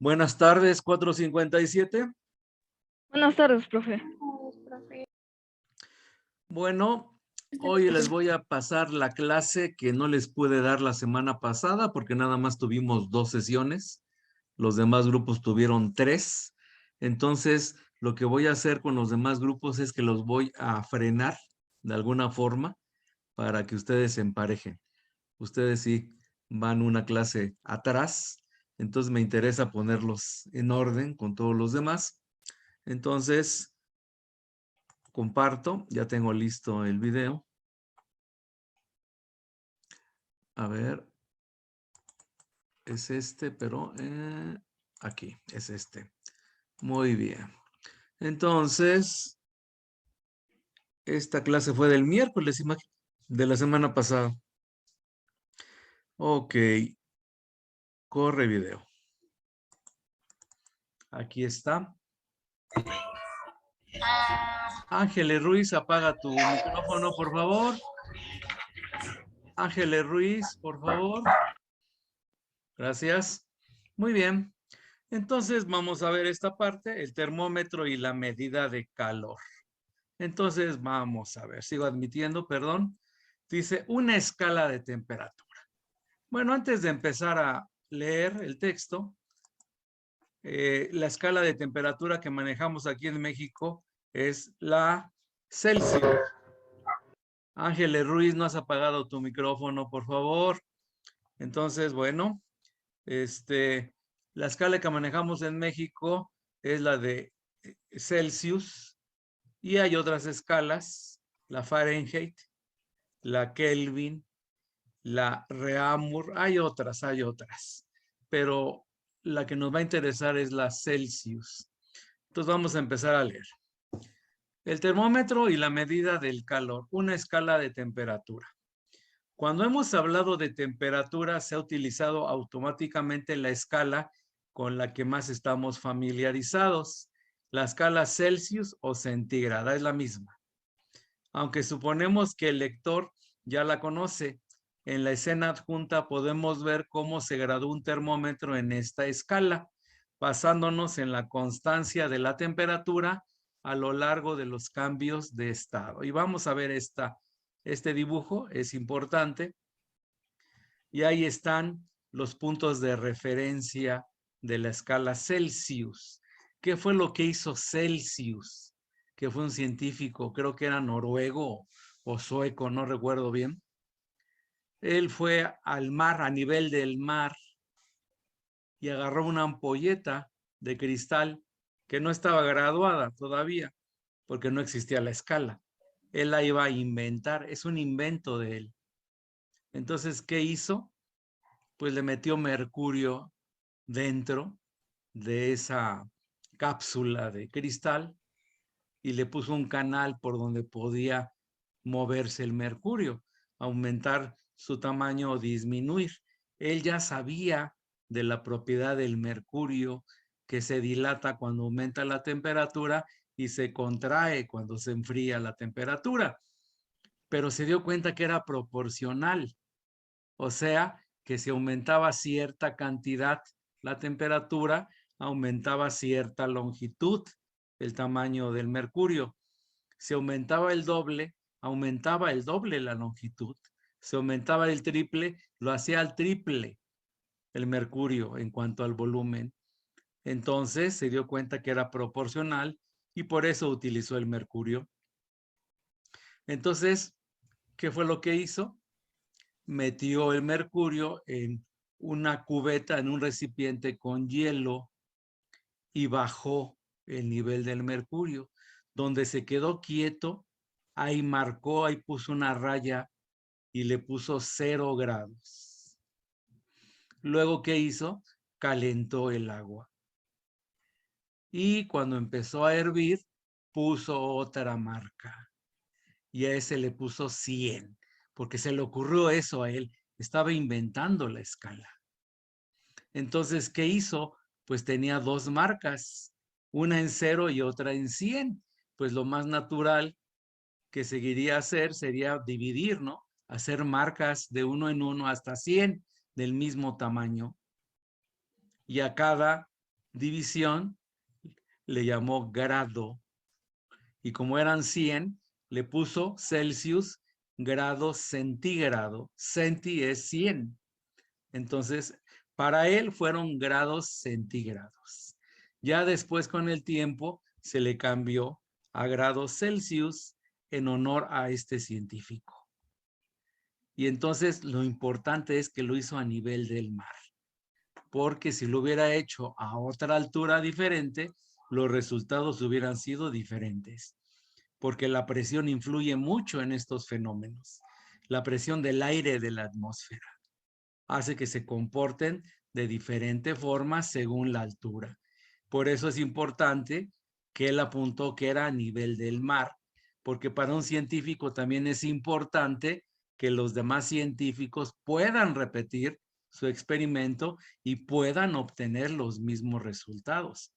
Buenas tardes, 457. Buenas tardes, profe. Bueno, hoy les voy a pasar la clase que no les pude dar la semana pasada porque nada más tuvimos 2 sesiones. Los demás grupos tuvieron 3. Entonces, lo que voy a hacer con los demás grupos es que los voy a frenar de alguna forma para que ustedes se emparejen. Ustedes sí van una clase atrás, entonces me interesa ponerlos en orden con todos los demás. Entonces, comparto, ya tengo listo el video. A ver, es este, pero aquí, es este. Muy bien. Entonces, esta clase fue del miércoles, de la semana pasada. Ok, corre video. Aquí está. Ángeles Ruiz, apaga tu micrófono, por favor. Ángeles Ruiz, por favor. Gracias. Muy bien. Entonces vamos a ver esta parte, el termómetro y la medida de calor. Entonces vamos a ver, sigo admitiendo, perdón. Dice una escala de temperatura. Bueno, antes de empezar a leer el texto, la escala de temperatura que manejamos aquí en México es la Celsius. Ángeles Ruiz, no has apagado tu micrófono, por favor. Entonces, bueno, la escala que manejamos en México es la de Celsius y hay otras escalas, la Fahrenheit, la Kelvin, la Reaumur, hay otras, pero la que nos va a interesar es la Celsius. Entonces vamos a empezar a leer. El termómetro y la medida del calor, una escala de temperatura. Cuando hemos hablado de temperatura, se ha utilizado automáticamente la escala con la que más estamos familiarizados. La escala Celsius o centígrada es la misma. Aunque suponemos que el lector ya la conoce, en la escena adjunta podemos ver cómo se graduó un termómetro en esta escala, basándonos en la constancia de la temperatura a lo largo de los cambios de estado. Y vamos a ver este dibujo, es importante. Y ahí están los puntos de referencia de la escala Celsius. ¿Qué fue lo que hizo Celsius? Que fue un científico, creo que era noruego o sueco, no recuerdo bien. Él fue al mar, a nivel del mar, y agarró una ampolleta de cristal que no estaba graduada todavía, porque no existía la escala. Él la iba a inventar, es un invento de él. Entonces, ¿qué hizo? Pues le metió mercurio dentro de esa cápsula de cristal y le puso un canal por donde podía moverse el mercurio, aumentar su tamaño o disminuir. Él ya sabía de la propiedad del mercurio que se dilata cuando aumenta la temperatura y se contrae cuando se enfría la temperatura, pero se dio cuenta que era proporcional, o sea, que si aumentaba cierta cantidad la temperatura, aumentaba cierta longitud el tamaño del mercurio. Si aumentaba el doble la longitud. Si aumentaba el triple, lo hacía al triple el mercurio en cuanto al volumen. Entonces se dio cuenta que era proporcional y por eso utilizó el mercurio. Entonces, ¿qué fue lo que hizo? Metió el mercurio en una cubeta, en un recipiente con hielo y bajó el nivel del mercurio. Donde se quedó quieto, ahí marcó, ahí puso una raya y le puso 0 grados. Luego, ¿qué hizo? Calentó el agua. Y cuando empezó a hervir, puso otra marca. Y a ese le puso 100, porque se le ocurrió eso a él. Estaba inventando la escala. Entonces, ¿qué hizo? Pues tenía 2 marcas, una en 0 y otra en 100. Pues lo más natural que seguiría hacer sería dividir, ¿no? Hacer marcas de 1 en 1 hasta 100 del mismo tamaño. Y a cada división le llamó grado. Y como eran 100, le puso Celsius, grado centígrado. Centi es 100. Entonces, para él fueron grados centígrados. Ya después, con el tiempo, se le cambió a grados Celsius en honor a este científico. Y entonces lo importante es que lo hizo a nivel del mar, porque si lo hubiera hecho a otra altura diferente, los resultados hubieran sido diferentes, porque la presión influye mucho en estos fenómenos. La presión del aire de la atmósfera hace que se comporten de diferente forma según la altura. Por eso es importante que él apuntó que era a nivel del mar, porque para un científico también es importante que los demás científicos puedan repetir su experimento y puedan obtener los mismos resultados.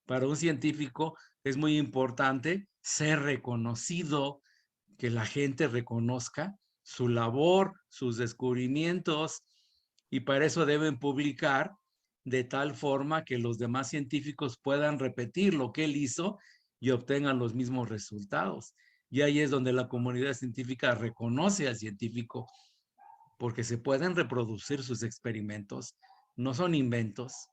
Para un científico es muy importante ser reconocido, que la gente reconozca su labor, sus descubrimientos, y para eso deben publicar de tal forma que los demás científicos puedan repetir lo que él hizo y obtengan los mismos resultados. Y ahí es donde la comunidad científica reconoce al científico, porque se pueden reproducir sus experimentos, no son inventos,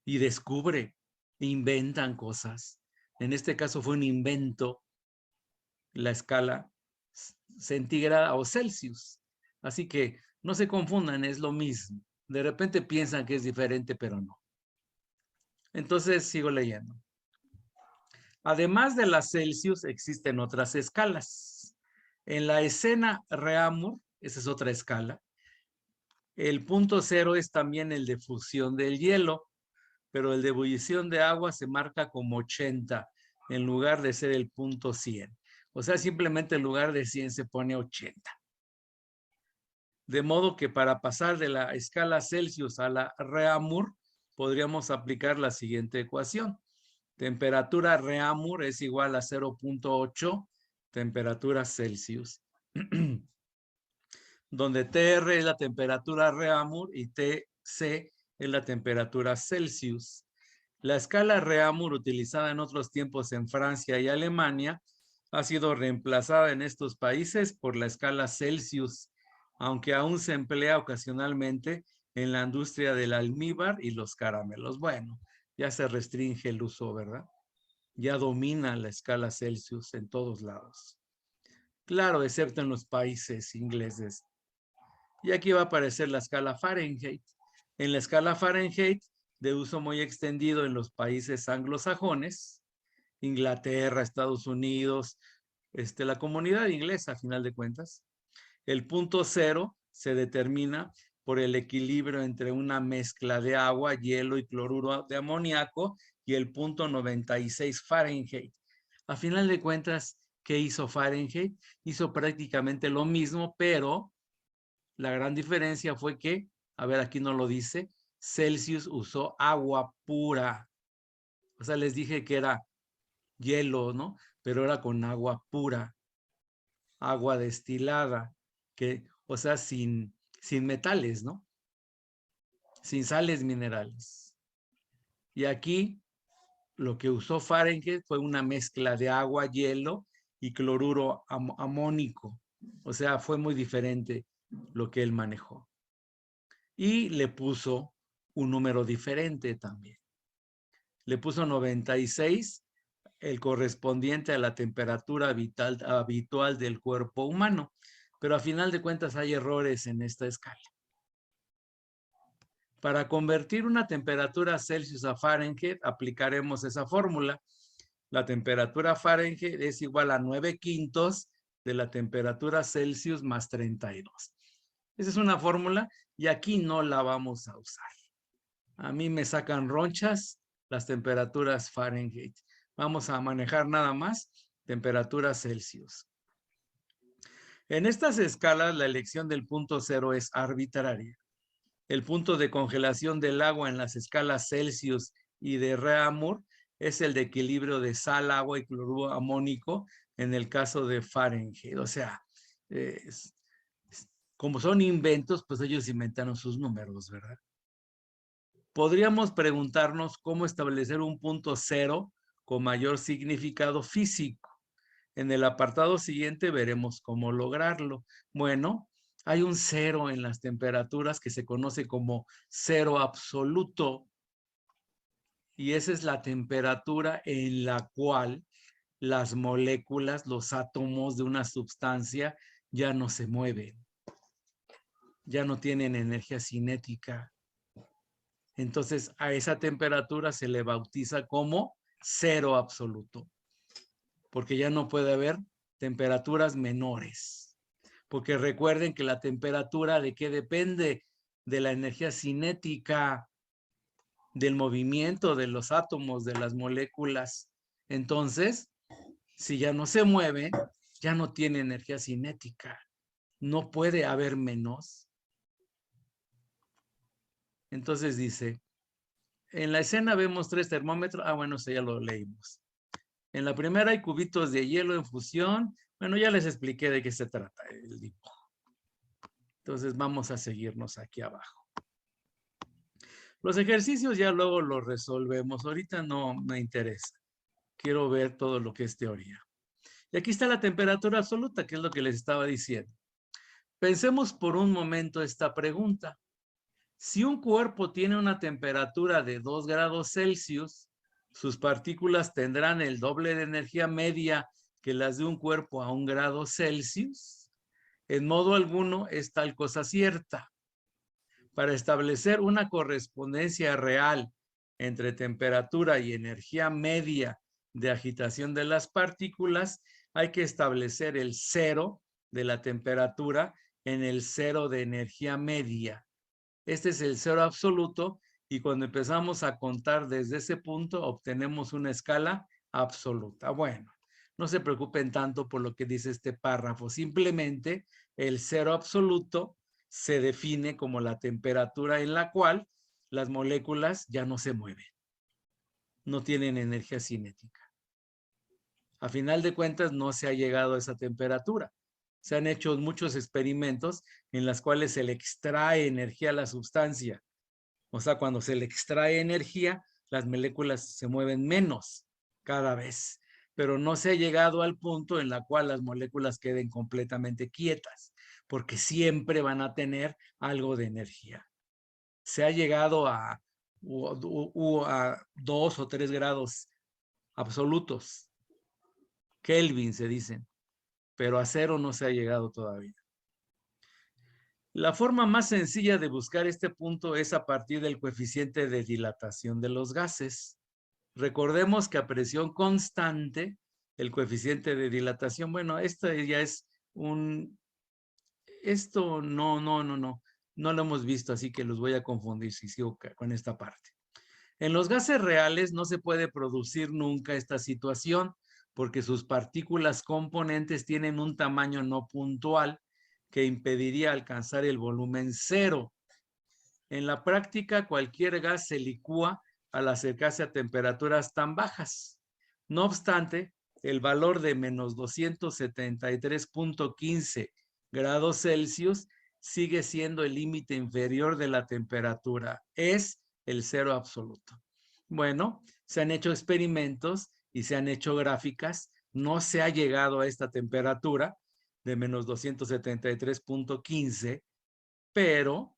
y descubre, inventan cosas. En este caso fue un invento, la escala centígrada o Celsius. Así que no se confundan, es lo mismo. De repente piensan que es diferente, pero no. Entonces sigo leyendo. Además de la Celsius, existen otras escalas. En la escena Reaumur, esa es otra escala, el punto cero es también el de fusión del hielo, pero el de ebullición de agua se marca como 80 en lugar de ser el punto 100. O sea, simplemente en lugar de 100 se pone 80. De modo que para pasar de la escala Celsius a la Reaumur, podríamos aplicar la siguiente ecuación. Temperatura Reaumur es igual a 0.8 temperatura Celsius, donde TR es la temperatura Reaumur y TC es la temperatura Celsius. La escala Reaumur, utilizada en otros tiempos en Francia y Alemania, ha sido reemplazada en estos países por la escala Celsius, aunque aún se emplea ocasionalmente en la industria del almíbar y los caramelos. Bueno, ya se restringe el uso, ¿verdad? Ya domina la escala Celsius en todos lados. Claro, excepto en los países ingleses. Y aquí va a aparecer la escala Fahrenheit. En la escala Fahrenheit, de uso muy extendido en los países anglosajones, Inglaterra, Estados Unidos, la comunidad inglesa, a final de cuentas, el punto cero se determina por el equilibrio entre una mezcla de agua, hielo y cloruro de amoníaco y el punto 96 Fahrenheit. A final de cuentas, ¿qué hizo Fahrenheit? Hizo prácticamente lo mismo, pero la gran diferencia fue que, a ver, aquí no lo dice, Celsius usó agua pura. O sea, les dije que era hielo, ¿no? Pero era con agua pura, agua destilada, que, o sea, sin metales, ¿no? Sin sales minerales. Y aquí lo que usó Fahrenheit fue una mezcla de agua, hielo y cloruro amónico. O sea, fue muy diferente lo que él manejó. Y le puso un número diferente también. Le puso 96, el correspondiente a la temperatura habitual del cuerpo humano. Pero a final de cuentas hay errores en esta escala. Para convertir una temperatura Celsius a Fahrenheit, aplicaremos esa fórmula. La temperatura Fahrenheit es igual a 9/5 de la temperatura Celsius más 32. Esa es una fórmula y aquí no la vamos a usar. A mí me sacan ronchas las temperaturas Fahrenheit. Vamos a manejar nada más temperatura Celsius. En estas escalas, la elección del punto cero es arbitraria. El punto de congelación del agua en las escalas Celsius y de Reaumur es el de equilibrio de sal, agua y cloruro amónico en el caso de Fahrenheit. O sea, como son inventos, pues ellos inventaron sus números, ¿verdad? podríamos preguntarnos cómo establecer un punto cero con mayor significado físico. En el apartado siguiente veremos cómo lograrlo. Bueno, hay un cero en las temperaturas que se conoce como cero absoluto. Y esa es la temperatura en la cual las moléculas, los átomos de una sustancia ya no se mueven, ya no tienen energía cinética. Entonces, a esa temperatura se le bautiza como cero absoluto, porque ya no puede haber temperaturas menores. Porque recuerden que la temperatura, ¿de qué depende? De la energía cinética, del movimiento de los átomos, de las moléculas. Entonces, si ya no se mueven, ya no tiene energía cinética. No puede haber menos. Entonces dice, en la escena vemos 3 termómetros. Ah, bueno, eso ya lo leímos. En la primera hay cubitos de hielo en fusión. Bueno, ya les expliqué de qué se trata el dibujo. Entonces vamos a seguirnos aquí abajo. Los ejercicios ya luego los resolvemos. Ahorita no me interesa. Quiero ver todo lo que es teoría. Y aquí está la temperatura absoluta, que es lo que les estaba diciendo. Pensemos por un momento esta pregunta. Si un cuerpo tiene una temperatura de 2 grados Celsius, sus partículas tendrán el doble de energía media que las de un cuerpo a 1 grado Celsius. En modo alguno es tal cosa cierta. Para establecer una correspondencia real entre temperatura y energía media de agitación de las partículas, hay que establecer el cero de la temperatura en el cero de energía media. Este es el cero absoluto y cuando empezamos a contar desde ese punto obtenemos una escala absoluta. Bueno, no se preocupen tanto por lo que dice este párrafo, simplemente el cero absoluto se define como la temperatura en la cual las moléculas ya no se mueven, no tienen energía cinética. A final de cuentas no se ha llegado a esa temperatura. Se han hecho muchos experimentos en los cuales se le extrae energía a la sustancia. O sea, cuando se le extrae energía, las moléculas se mueven menos cada vez. Pero no se ha llegado al punto en la cual las moléculas queden completamente quietas, porque siempre van a tener algo de energía. Se ha llegado a 2 o 3 grados absolutos. Kelvin se dicen, pero a 0 no se ha llegado todavía. La forma más sencilla de buscar este punto es a partir del coeficiente de dilatación de los gases. Recordemos que a presión constante, el coeficiente de dilatación, bueno, esto ya es esto no lo hemos visto, así que los voy a confundir si sigo con esta parte. En los gases reales no se puede producir nunca esta situación porque sus partículas componentes tienen un tamaño no puntual que impediría alcanzar el volumen cero. En la práctica, cualquier gas se licúa al acercarse a temperaturas tan bajas. No obstante, el valor de menos 273.15 grados Celsius sigue siendo el límite inferior de la temperatura. Es el cero absoluto. Bueno, se han hecho experimentos y se han hecho gráficas. No se ha llegado a esta temperatura de menos 273.15, pero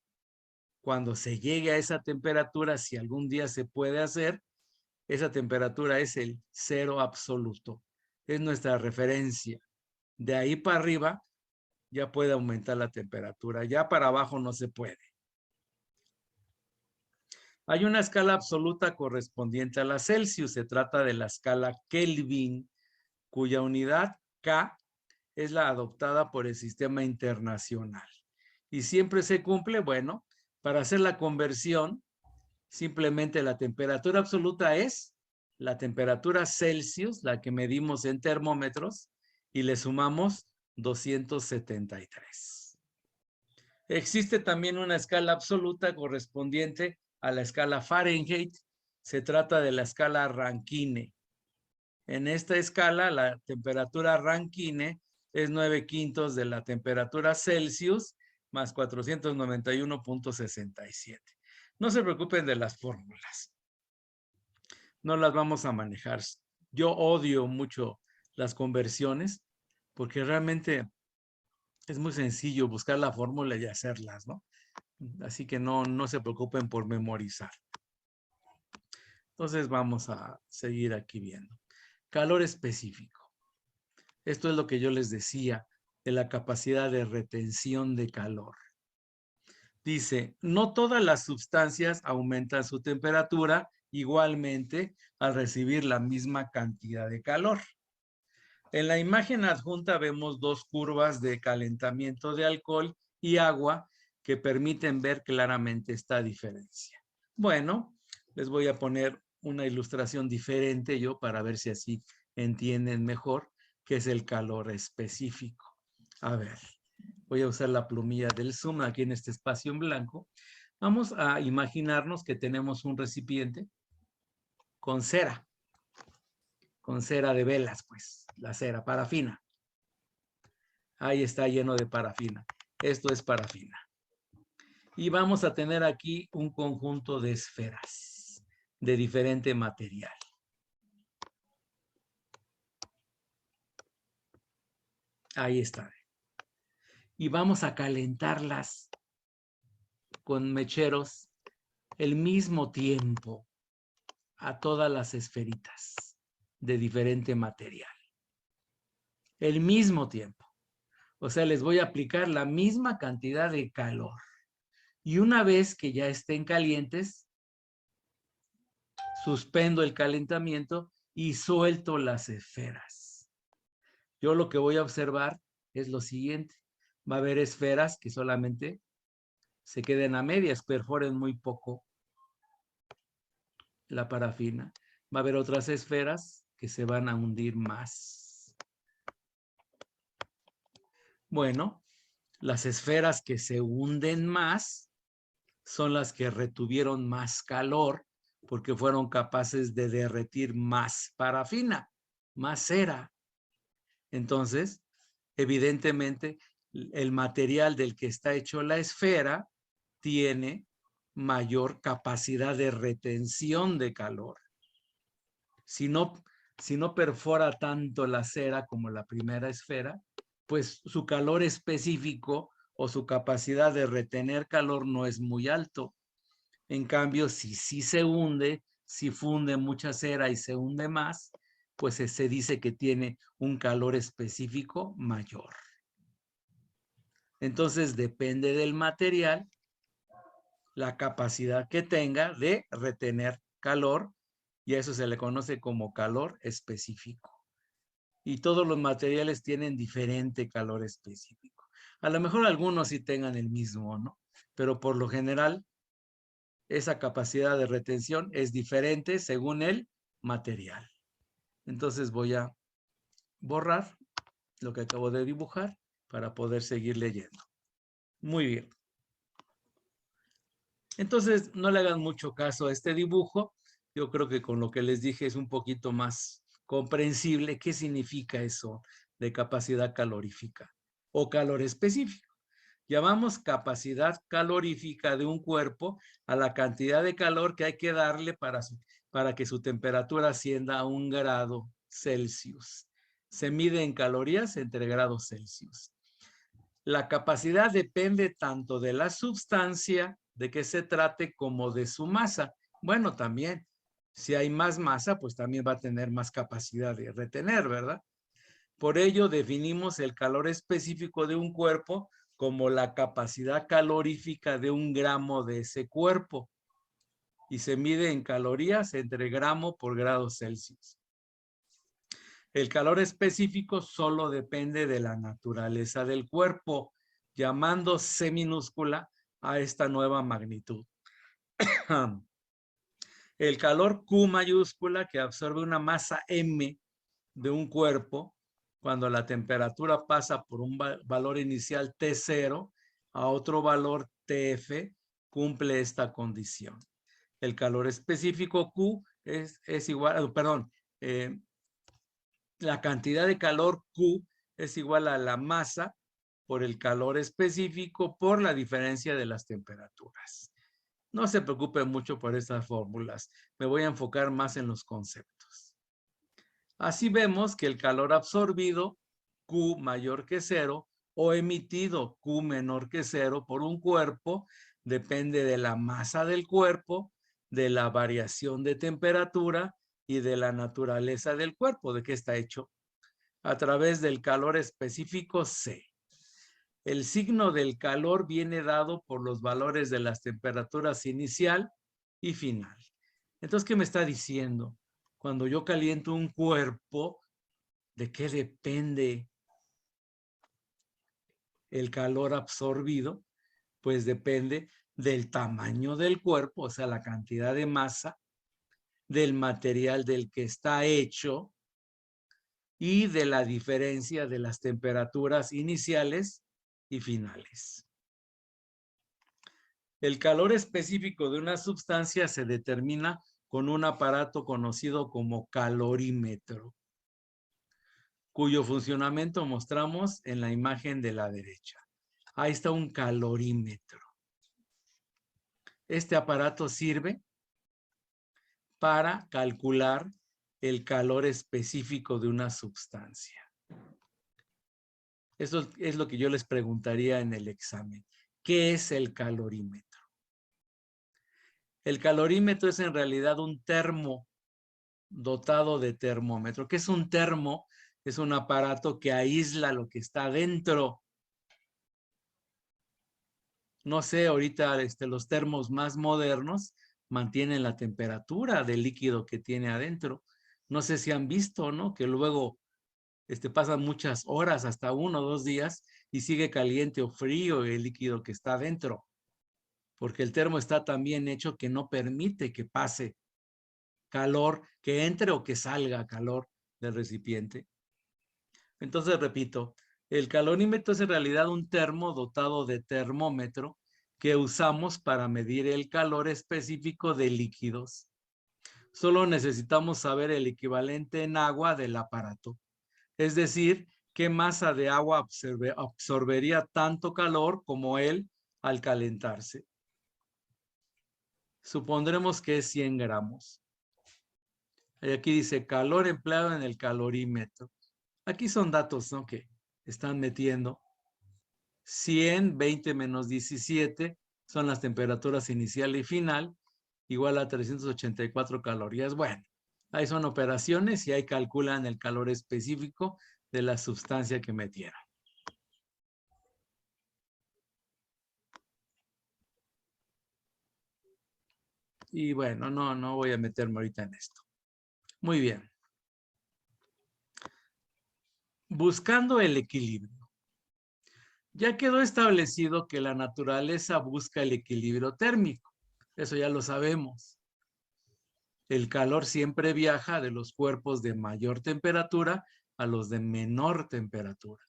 cuando se llegue a esa temperatura, si algún día se puede hacer, esa temperatura es el cero absoluto. Es nuestra referencia. De ahí para arriba ya puede aumentar la temperatura. Ya para abajo no se puede. Hay una escala absoluta correspondiente a la Celsius. Se trata de la escala Kelvin, cuya unidad K es la adoptada por el sistema internacional. Y siempre se cumple, bueno, para hacer la conversión, simplemente la temperatura absoluta es la temperatura Celsius, la que medimos en termómetros, y le sumamos 273. Existe también una escala absoluta correspondiente a la escala Fahrenheit. Se trata de la escala Rankine. En esta escala, la temperatura Rankine es 9/5 de la temperatura Celsius más 491.67. No se preocupen de las fórmulas. No las vamos a manejar. Yo odio mucho las conversiones porque realmente es muy sencillo buscar la fórmula y hacerlas, ¿no? Así que no se preocupen por memorizar. Entonces vamos a seguir aquí viendo. Calor específico. Esto es lo que yo les decía de la capacidad de retención de calor. Dice, no todas las sustancias aumentan su temperatura igualmente al recibir la misma cantidad de calor. En la imagen adjunta vemos dos curvas de calentamiento de alcohol y agua que permiten ver claramente esta diferencia. Bueno, les voy a poner una ilustración diferente yo para ver si así entienden mejor qué es el calor específico. A ver, voy a usar la plumilla del Zoom aquí en este espacio en blanco. Vamos a imaginarnos que tenemos un recipiente con cera de velas, pues, la cera, parafina. Ahí está lleno de parafina. Esto es parafina. Y vamos a tener aquí un conjunto de esferas de diferente material. Ahí está. Y vamos a calentarlas con mecheros el mismo tiempo a todas las esferitas de diferente material. El mismo tiempo. O sea, les voy a aplicar la misma cantidad de calor. Y una vez que ya estén calientes, suspendo el calentamiento y suelto las esferas. Yo lo que voy a observar es lo siguiente. Va a haber esferas que solamente se queden a medias, perforen muy poco la parafina. Va a haber otras esferas que se van a hundir más. Bueno, las esferas que se hunden más son las que retuvieron más calor porque fueron capaces de derretir más parafina, más cera. Entonces, evidentemente, el material del que está hecho la esfera tiene mayor capacidad de retención de calor. Si no perfora tanto la cera como la primera esfera, pues su calor específico o su capacidad de retener calor no es muy alto. En cambio, si sí se hunde, si funde mucha cera y se hunde más, pues se dice que tiene un calor específico mayor. Entonces, depende del material, la capacidad que tenga de retener calor, y a eso se le conoce como calor específico. Y todos los materiales tienen diferente calor específico. A lo mejor algunos sí tengan el mismo, ¿no? Pero por lo general, esa capacidad de retención es diferente según el material. Entonces voy a borrar lo que acabo de dibujar para poder seguir leyendo. Muy bien. Entonces no le hagan mucho caso a este dibujo. Yo creo que con lo que les dije es un poquito más comprensible qué significa eso de capacidad calorífica o calor específico. Llamamos capacidad calorífica de un cuerpo a la cantidad de calor que hay que darle para que su temperatura ascienda a 1 grado Celsius. Se mide en calorías entre grados Celsius. La capacidad depende tanto de la sustancia de que se trate como de su masa. Bueno, también, si hay más masa, pues también va a tener más capacidad de retener, ¿verdad? Por ello, definimos el calor específico de un cuerpo como la capacidad calorífica de 1 gramo de ese cuerpo y se mide en calorías entre gramo por grado Celsius. El calor específico solo depende de la naturaleza del cuerpo, llamando C minúscula a esta nueva magnitud. El calor Q mayúscula que absorbe una masa M de un cuerpo cuando la temperatura pasa por un valor inicial T0 a otro valor TF, cumple esta condición. El calor específico Q es igual, perdón, la cantidad de calor Q es igual a la masa por el calor específico por la diferencia de las temperaturas. No se preocupe mucho por estas fórmulas. Me voy a enfocar más en los conceptos. Así vemos que el calor absorbido, Q mayor que 0, o emitido, Q menor que 0, por un cuerpo, depende de la masa del cuerpo, de la variación de temperatura y de la naturaleza del cuerpo, de qué está hecho, a través del calor específico C. El signo del calor viene dado por los valores de las temperaturas inicial y final. Entonces, ¿qué me está diciendo? Cuando yo caliento un cuerpo, ¿de qué depende el calor absorbido? Pues depende del tamaño del cuerpo, o sea, la cantidad de masa, del material del que está hecho y de la diferencia de las temperaturas iniciales y finales. El calor específico de una sustancia se determina con un aparato conocido como calorímetro, cuyo funcionamiento mostramos en la imagen de la derecha. Ahí está un calorímetro. Este aparato sirve para calcular el calor específico de una sustancia. Eso es lo que yo les preguntaría en el examen. ¿Qué es el calorímetro? El calorímetro es en realidad un termo dotado de termómetro. ¿Qué es un termo? Es un aparato que aísla lo que está dentro. No sé, ahorita los termos más modernos mantienen la temperatura del líquido que tiene adentro. No sé si han visto, ¿no? Que luego pasan muchas horas, hasta 1 o 2 días, y sigue caliente o frío el líquido que está adentro. Porque el termo está tan bien hecho que no permite que pase calor, que entre o que salga calor del recipiente. Entonces, repito, el calorímetro es en realidad un termo dotado de termómetro que usamos para medir el calor específico de líquidos. Solo necesitamos saber el equivalente en agua del aparato. Es decir, qué masa de agua absorbería tanto calor como él al calentarse. Supondremos que es 100 gramos. Y aquí dice calor empleado en el calorímetro. Aquí son datos, ¿no?, que están metiendo. 100, 20 menos 17 son las temperaturas inicial y final, igual a 384 calorías. Bueno, ahí son operaciones y ahí calculan el calor específico de la sustancia que metieron. Y bueno, no voy a meterme ahorita en esto. Muy bien. Buscando el equilibrio. Ya quedó establecido que la naturaleza busca el equilibrio térmico. Eso ya lo sabemos. El calor siempre viaja de los cuerpos de mayor temperatura a los de menor temperatura.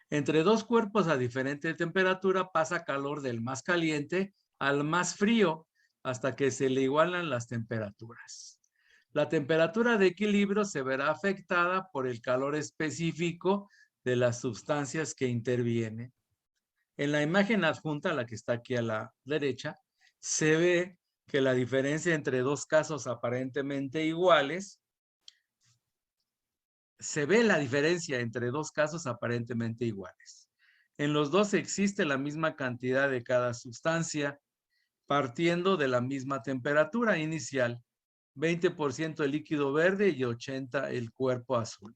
Entre dos cuerpos a diferente temperatura pasa calor del más caliente al más frío hasta que se le igualan las temperaturas. La temperatura de equilibrio se verá afectada por el calor específico de las sustancias que intervienen. En la imagen adjunta, la que está aquí a la derecha, se ve que la diferencia entre dos casos aparentemente iguales, En los dos existe la misma cantidad de cada sustancia, partiendo de la misma temperatura inicial, 20% el líquido verde y 80% el cuerpo azul.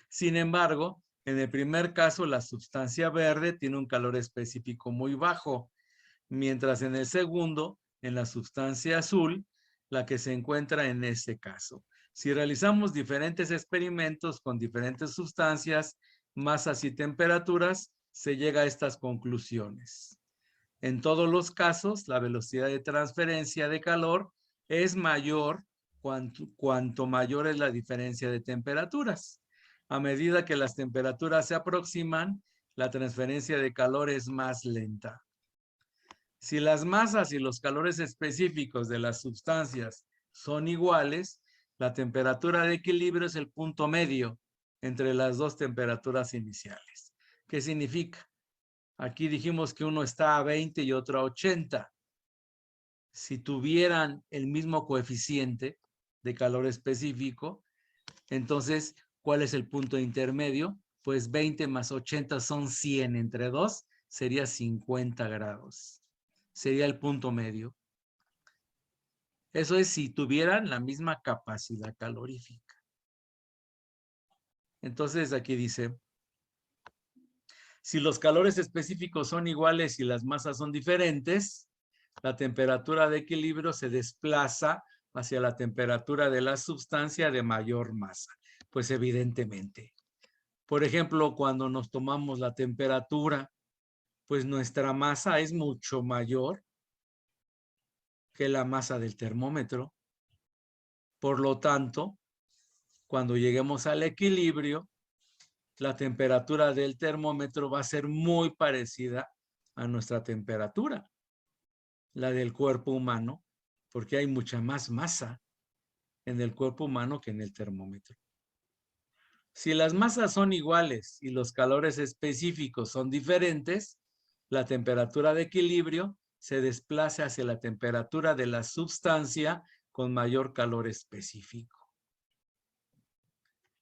Sin embargo, en el primer caso, la sustancia verde tiene un calor específico muy bajo, mientras en el segundo, en la sustancia azul, la que se encuentra en este caso. Si realizamos diferentes experimentos con diferentes sustancias, masas y temperaturas, se llega a estas conclusiones. En todos los casos, la velocidad de transferencia de calor es mayor cuanto mayor es la diferencia de temperaturas. A medida que las temperaturas se aproximan, la transferencia de calor es más lenta. Si las masas y los calores específicos de las sustancias son iguales, la temperatura de equilibrio es el punto medio entre las dos temperaturas iniciales. ¿Qué significa? Aquí dijimos que uno está a 20 y otro a 80. Si tuvieran el mismo coeficiente de calor específico, entonces, ¿cuál es el punto intermedio? Pues 20 más 80 son 100. Entre 2 sería 50 grados. Sería el punto medio. Eso es si tuvieran la misma capacidad calorífica. Entonces, aquí dice, si los calores específicos son iguales y las masas son diferentes, la temperatura de equilibrio se desplaza hacia la temperatura de la sustancia de mayor masa. Pues evidentemente. Por ejemplo, cuando nos tomamos la temperatura, pues nuestra masa es mucho mayor que la masa del termómetro. Por lo tanto, cuando lleguemos al equilibrio, la temperatura del termómetro va a ser muy parecida a nuestra temperatura, la del cuerpo humano, porque hay mucha más masa en el cuerpo humano que en el termómetro. Si las masas son iguales y los calores específicos son diferentes, la temperatura de equilibrio se desplaza hacia la temperatura de la sustancia con mayor calor específico.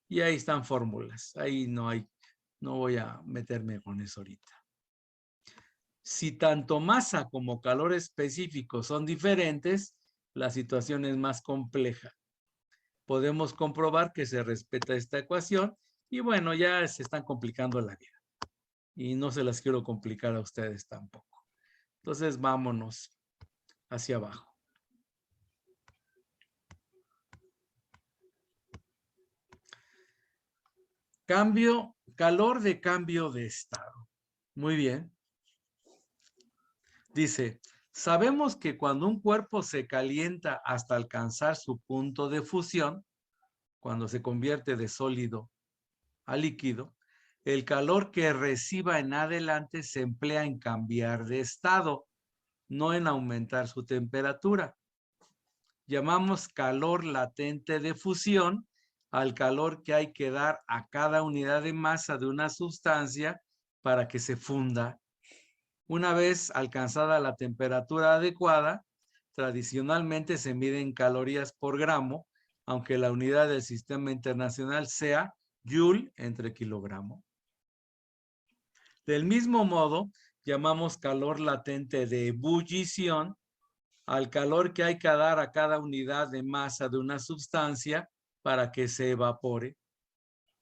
Y ahí están fórmulas. Ahí no voy a meterme con eso ahorita. Si tanto masa como calor específico son diferentes, la situación es más compleja. Podemos comprobar que se respeta esta ecuación y bueno, ya se están complicando la vida. Y no se las quiero complicar a ustedes tampoco. Entonces, vámonos hacia abajo. Calor de cambio de estado. Muy bien. Dice, sabemos que cuando un cuerpo se calienta hasta alcanzar su punto de fusión, cuando se convierte de sólido a líquido, el calor que reciba en adelante se emplea en cambiar de estado, no en aumentar su temperatura. Llamamos calor latente de fusión al calor que hay que dar a cada unidad de masa de una sustancia para que se funda. Una vez alcanzada la temperatura adecuada, tradicionalmente se mide en calorías por gramo, aunque la unidad del sistema internacional sea Joule entre kilogramo. Del mismo modo, llamamos calor latente de ebullición al calor que hay que dar a cada unidad de masa de una sustancia para que se evapore.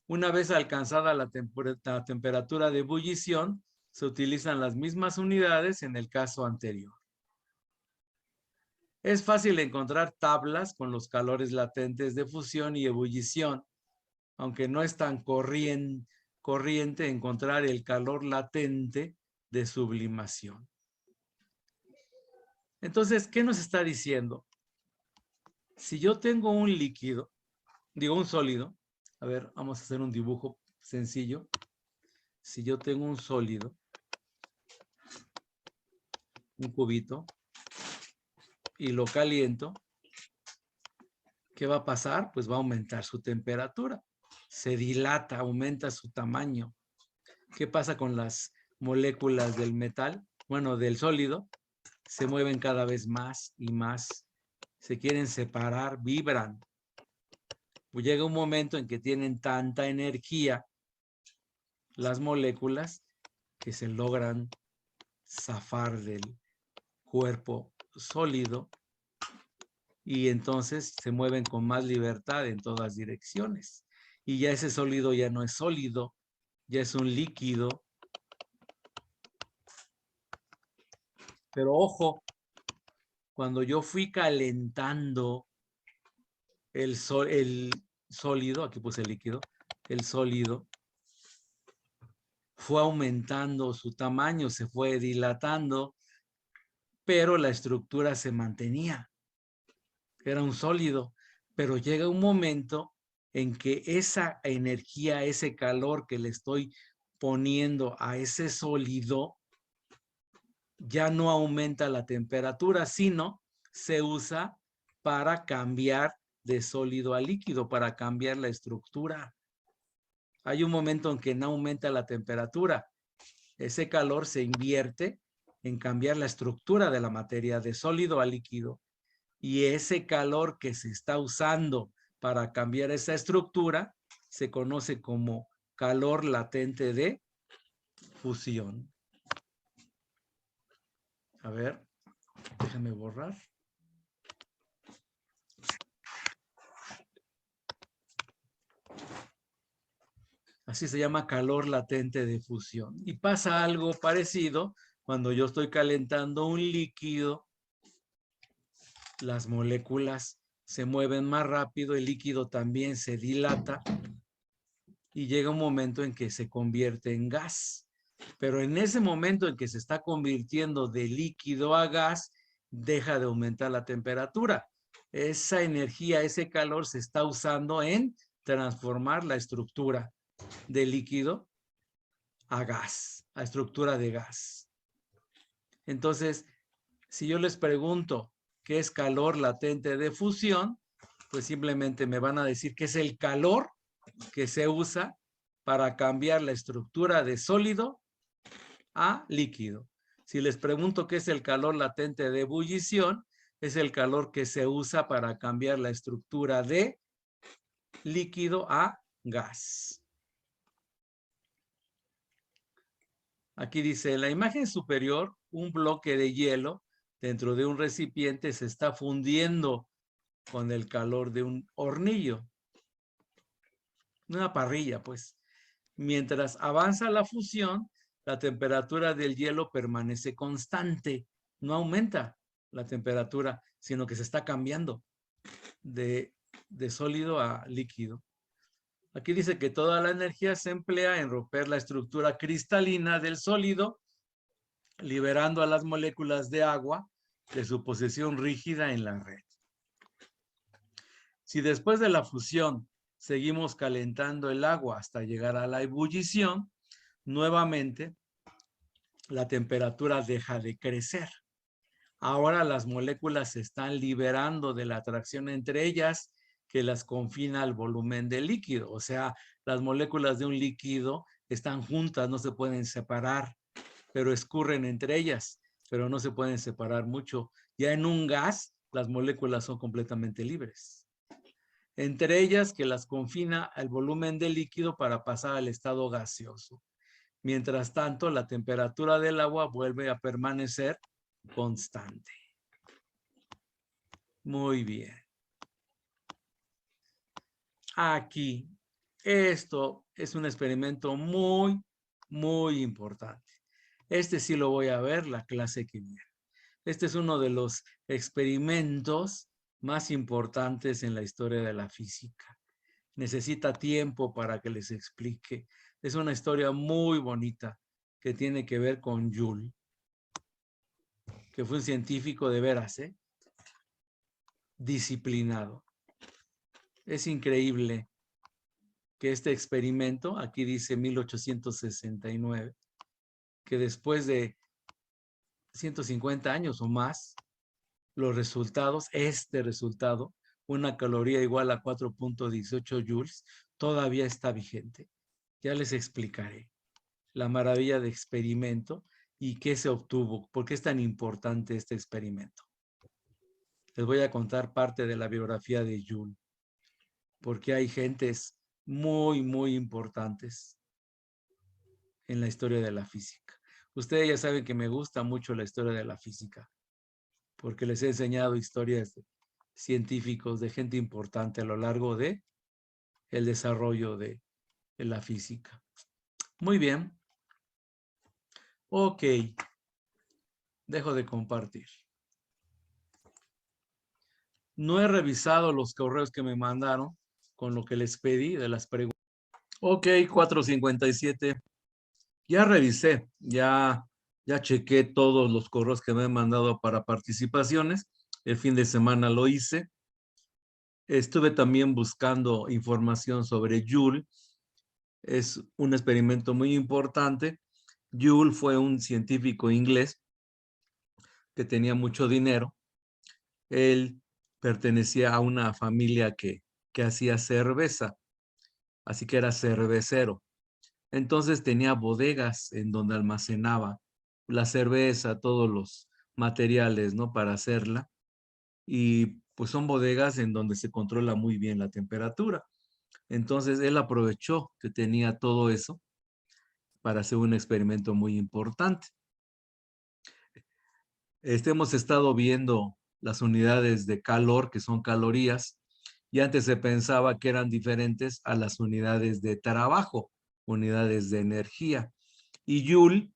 Una vez alcanzada la temperatura de ebullición, se utilizan las mismas unidades en el caso anterior. Es fácil encontrar tablas con los calores latentes de fusión y ebullición, aunque no es tan corriente encontrar el calor latente de sublimación. Entonces, ¿qué nos está diciendo? Si yo tengo un líquido, un sólido, a ver, vamos a hacer un dibujo sencillo. Si yo tengo un sólido, un cubito, y lo caliento, ¿qué va a pasar? Pues va a aumentar su temperatura. Se dilata, aumenta su tamaño. ¿Qué pasa con las moléculas del metal? Bueno, del sólido. Se mueven cada vez más y más. Se quieren separar, vibran. Pues llega un momento en que tienen tanta energía las moléculas que se logran zafar del cuerpo sólido y entonces se mueven con más libertad en todas direcciones. Y ya ese sólido ya no es sólido, ya es un líquido. Pero ojo, cuando yo fui calentando el sólido, aquí puse el líquido, el sólido, fue aumentando su tamaño, se fue dilatando, pero la estructura se mantenía. Era un sólido, pero llega un momento en que esa energía, ese calor que le estoy poniendo a ese sólido, ya no aumenta la temperatura, sino se usa para cambiar de sólido a líquido, para cambiar la estructura. Hay un momento en que no aumenta la temperatura, Ese calor se invierte en cambiar la estructura de la materia de sólido a líquido. Y ese calor que se está usando para cambiar esa estructura se conoce como calor latente de fusión. A ver, déjame borrar. Así se llama calor latente de fusión. Y pasa algo parecido cuando yo estoy calentando un líquido. Las moléculas se mueven más rápido, el líquido también se dilata y llega un momento en que se convierte en gas. Pero en ese momento en que se está convirtiendo de líquido a gas, deja de aumentar la temperatura. Esa energía, ese calor se está usando en transformar la estructura de líquido a gas, a estructura de gas. Entonces, si yo les pregunto qué es calor latente de fusión, pues simplemente me van a decir que es el calor que se usa para cambiar la estructura de sólido a líquido. Si les pregunto qué es el calor latente de ebullición, es el calor que se usa para cambiar la estructura de líquido a gas. Aquí dice, en la imagen superior, un bloque de hielo dentro de un recipiente se está fundiendo con el calor de un hornillo. Una parrilla, pues. Mientras avanza la fusión, la temperatura del hielo permanece constante. No aumenta la temperatura, sino que se está cambiando de sólido a líquido. Aquí dice que toda la energía se emplea en romper la estructura cristalina del sólido, liberando a las moléculas de agua de su posición rígida en la red. Si después de la fusión seguimos calentando el agua hasta llegar a la ebullición, nuevamente la temperatura deja de crecer. Ahora las moléculas se están liberando de la atracción entre ellas que las confina al volumen del líquido. O sea, las moléculas de un líquido están juntas, no se pueden separar, pero escurren entre ellas, pero no se pueden separar mucho. Ya en un gas, las moléculas son completamente libres. Entre ellas que las confina al volumen del líquido para pasar al estado gaseoso. Mientras tanto, la temperatura del agua vuelve a permanecer constante. Muy bien. Aquí, esto es un experimento muy, muy importante. Este sí lo voy a ver la clase que viene. Este es uno de los experimentos más importantes en la historia de la física. Necesita tiempo para que les explique. Es una historia muy bonita que tiene que ver con Joule, que fue un científico de veras, disciplinado. Es increíble que este experimento, aquí dice 1869, que después de 150 años o más, los resultados, este resultado, una caloría igual a 4.18 joules, todavía está vigente. Ya les explicaré la maravilla de experimento y qué se obtuvo, por qué es tan importante este experimento. Les voy a contar parte de la biografía de Joule, porque hay gentes muy, muy importantes en la historia de la física. Ustedes ya saben que me gusta mucho la historia de la física, porque les he enseñado historias de científicos, de gente importante a lo largo de el desarrollo de la física. Muy bien. Ok. Dejo de compartir. No he revisado los correos que me mandaron con lo que les pedí de las preguntas. Ok, 457. Ya revisé, ya chequé todos los correos que me han mandado para participaciones. El fin de semana lo hice. Estuve también buscando información sobre Joule. Es un experimento muy importante. Joule fue un científico inglés que tenía mucho dinero. Él pertenecía a una familia que hacía cerveza, así que era cervecero. Entonces tenía bodegas en donde almacenaba la cerveza, todos los materiales, ¿no? Para hacerla. Y pues son bodegas en donde se controla muy bien la temperatura. Entonces él aprovechó que tenía todo eso para hacer un experimento muy importante. Hemos estado viendo las unidades de calor, que son calorías, y antes se pensaba que eran diferentes a las unidades de trabajo, unidades de energía. Y Joule,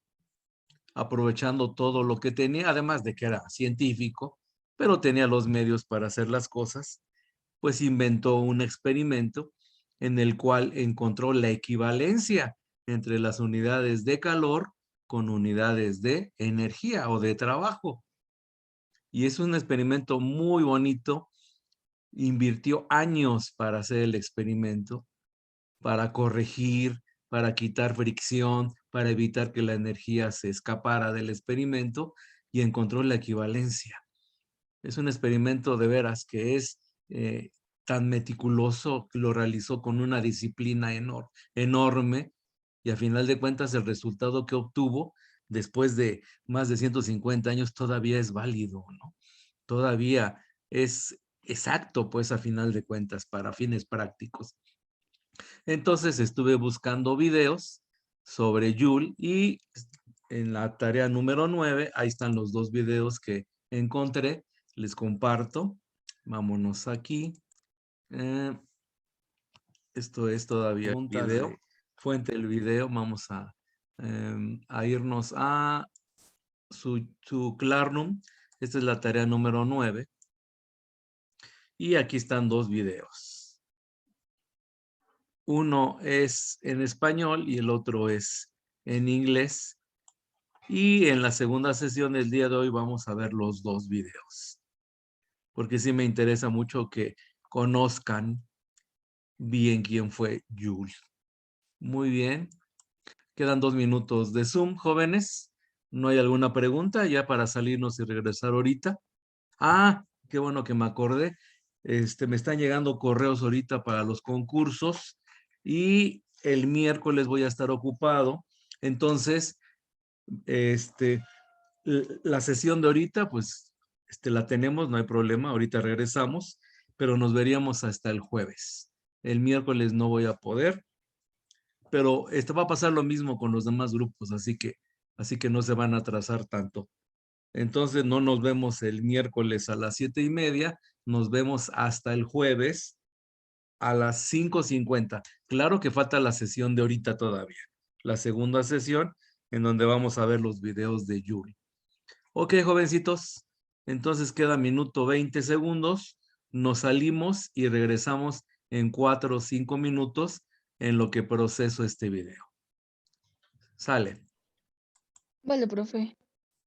aprovechando todo lo que tenía, además de que era científico, pero tenía los medios para hacer las cosas, pues inventó un experimento en el cual encontró la equivalencia entre las unidades de calor con unidades de energía o de trabajo. Y es un experimento muy bonito. Invirtió años para hacer el experimento, para corregir, para quitar fricción, para evitar que la energía se escapara del experimento y encontró la equivalencia. Es un experimento de veras que es tan meticuloso, que lo realizó con una disciplina enorme y a final de cuentas el resultado que obtuvo después de más de 150 años todavía es válido, ¿no? Todavía es exacto, pues a final de cuentas, para fines prácticos. Entonces estuve buscando videos sobre Joule y en la tarea número 9, ahí están los dos videos que encontré, les comparto. Vámonos aquí. Esto es todavía el video. Fuente del video, vamos a irnos a su Classroom. Esta es la tarea número 9. Y aquí están dos videos. Uno es en español y el otro es en inglés. Y en la segunda sesión del día de hoy vamos a ver los dos videos. Porque sí me interesa mucho que conozcan bien quién fue Joule. Muy bien. Quedan 2 minutos de Zoom, jóvenes. ¿No hay alguna pregunta ya para salirnos y regresar ahorita? Ah, qué bueno que me acordé. Me están llegando correos ahorita para los concursos y el miércoles voy a estar ocupado. Entonces, la sesión de ahorita, pues, la tenemos, no hay problema. Ahorita regresamos, pero nos veríamos hasta el jueves. El miércoles no voy a poder, pero va a pasar lo mismo con los demás grupos, así que no se van a atrasar tanto. Entonces no nos vemos el miércoles a las 7:30, nos vemos hasta el jueves a las 5:50. Claro que falta la sesión de ahorita todavía, la segunda sesión en donde vamos a ver los videos de Yuri. Ok, jovencitos, entonces queda minuto 20 segundos, nos salimos y regresamos en 4 o 5 minutos en lo que proceso este video. Sale. Vale, profe.